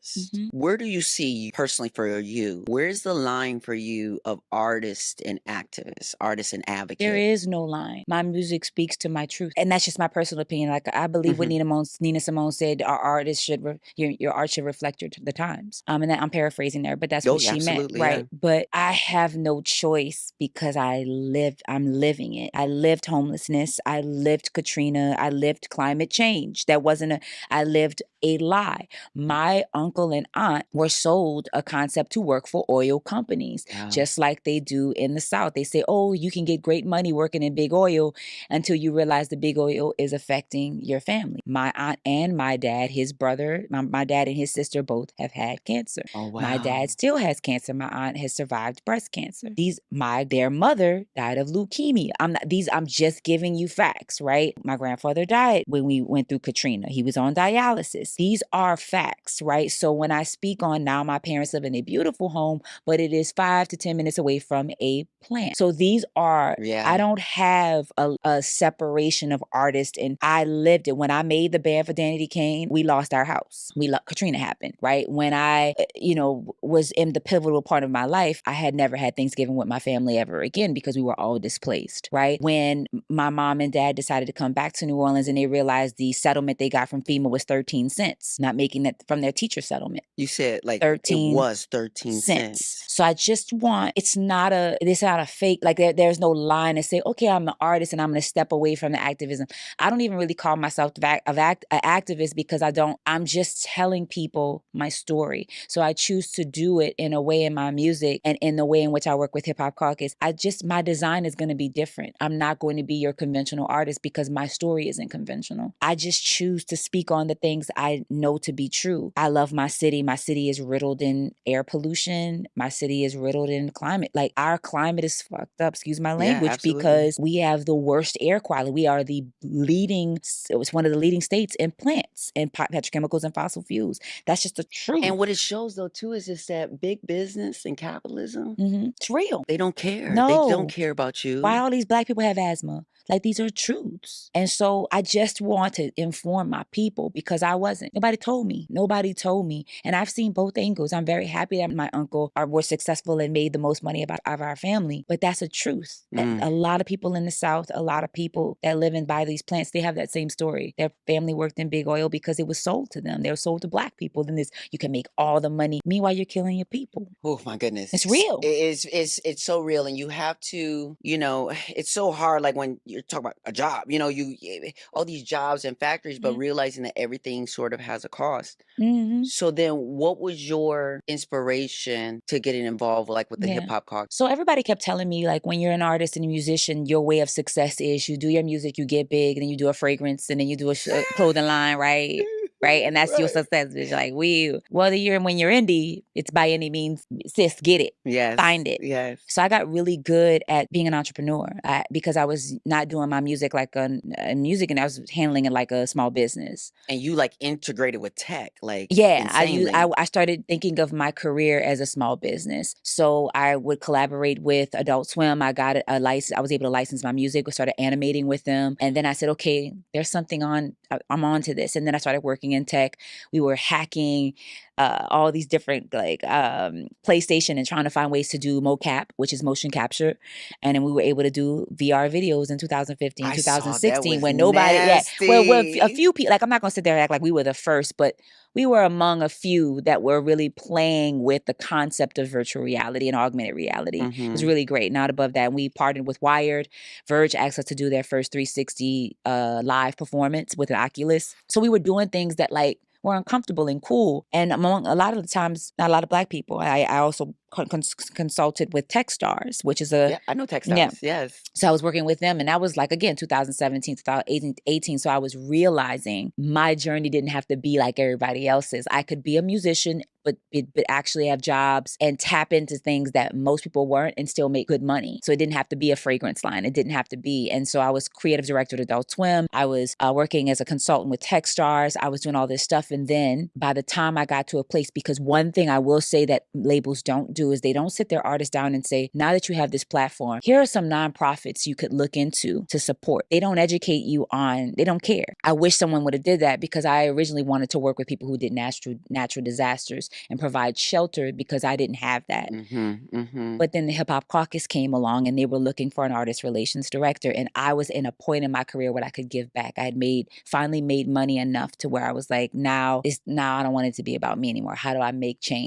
artist. Where do you see personally for you, where's the line for you of artist and activist, artist and There advocate? is no line. My music speaks to my truth, and that's just my personal opinion. Like I believe what Mhm. Nina Simone said. Our artists should your art should reflect the times. And that, I'm paraphrasing there, but that's Oh, what yeah, she meant, absolutely, yeah. right? But I have no choice because I'm living it. I lived homelessness. I lived Katrina. I lived climate change. That wasn't a. I lived a lie. My uncle and aunt were sold a concept to work for oil companies, Wow. just like they do in the South. They say, oh, you can get great money working in big oil until you realize the big oil is affecting your family. My aunt and my dad, his brother, my dad and his sister both have had cancer. Oh, My dad wow. still has cancer. My aunt has survived breast cancer. Their mother died of leukemia. I'm just giving you facts, right? My grandfather died when we went through Katrina. He was on dialysis. These are facts, right? So when I speak on now, my parents live in a beautiful home, but it is 5 to 10 minutes away from a plant. So these are, I Yeah. don't have a separation of artist, and I lived it. When I made the band for Danity Kane, we lost our house. Katrina happened, right? When I, was in the pivotal part of my life, I had never had Thanksgiving with my family ever again because we were all displaced, right? When my mom and dad decided to come back to New Orleans and they realized the settlement they got from FEMA was 13 cents, not making that from their teacher settlement. You said, like, it 13 was 13 cents. cents. So I just want, it's not a fake, like there's no line to say, okay, I'm an artist and I'm going to step away from the activism. I don't even really call myself an activist because I'm just telling people my story. So I choose to do it in a way in my music and in the way in which I work with Hip Hop Caucus. My design is going to be different. I'm not going to be your conventional artist because my story isn't conventional. I just choose to speak on the things I know to be true. I love my city. My city is riddled in air pollution. My city is riddled in climate. Like our climate is fucked up, excuse my Yeah, language, absolutely. because we have the worst air quality. We are it was one of the leading states in plants and petrochemicals and fossil fuels. That's just the truth. And what it shows though too is just that big business and capitalism, It's real. they don't care. They don't No. care about Why you. all these black people have asthma? Like these are truths. And so I just want to inform my people because I wasn't. Nobody told me. Nobody told me. And I've seen both angles. I'm very happy that my uncle was successful and made the most money out of our family. But that's a truth. Mm. A lot of people in the South, a lot of people that live and buy these plants, they have that same story. Their family worked in big oil because it was sold to them. They were sold to black people. Then you can make all the money. Meanwhile, you're killing your people. Oh my goodness. It's real. It's so real and you have to, it's so hard like when you're talking about a job, all these jobs and factories, but Mhm. realizing that everything sort of has a cost. Mhm. So then what was your inspiration to getting involved like with the Hip Yeah. Hop Caucus? So everybody kept telling me, like, when you're an artist and a musician, your way of success is you do your music, you get big, and then you do a fragrance, and then you do a clothing line, right? Right, and that's your Right. success. Bitch. Like when you're indie, it's by any means, sis, get it, Yes. find it. Yes. So I got really good at being an entrepreneur because I was not doing my music like music, and I was handling it like a small business. And you like integrated with tech like Yeah, insanely. I started thinking of my career as a small business. So I would collaborate with Adult Swim. I got a license. I was able to license my music. We started animating with them. And then I said, okay, there's something I'm on to this. And then I started working in tech. We were hacking all these different PlayStation and trying to find ways to do mocap, which is motion capture. And then we were able to do VR videos in 2015, I saw that 2016 was when nobody, yeah, well, a nasty. few people, like I'm not going to sit there and act like we were the first, but we were among a few that were really playing with the concept of virtual reality and augmented reality. It was Mhm. really great. Not above that. We partnered with Wired. Verge asked us to do their first 360 live performance with an Oculus. So we were doing things that like were uncomfortable and cool. And among a lot of the times, not a lot of black people. I also consulted with Techstars, which is Yeah, I know yeah. textiles. Yes. So I was working with them, and that was like, again, 2017, 2018. So I was realizing my journey didn't have to be like everybody else's. I could be a musician, but actually have jobs and tap into things that most people weren't and still make good money. So it didn't have to be a fragrance line. It didn't have to be. And so I was creative director at Adult Swim. I was working as a consultant with Techstars. I was doing all this stuff. And then by the time I got to a place, because one thing I will say that labels don't do do is they don't sit their artists down and say, now that you have this platform, here are some nonprofits you could look into to support. They don't educate you on, they don't care. I wish someone would have did that, because I originally wanted to work with people who did natural disasters and provide shelter, because I didn't have that. But then the Hip Hop Caucus came along and they were looking for an artist relations director. And I was in a point in my career where I could give back. I had finally made money enough to where I was like, now I don't want it to be about me anymore. How do I make change?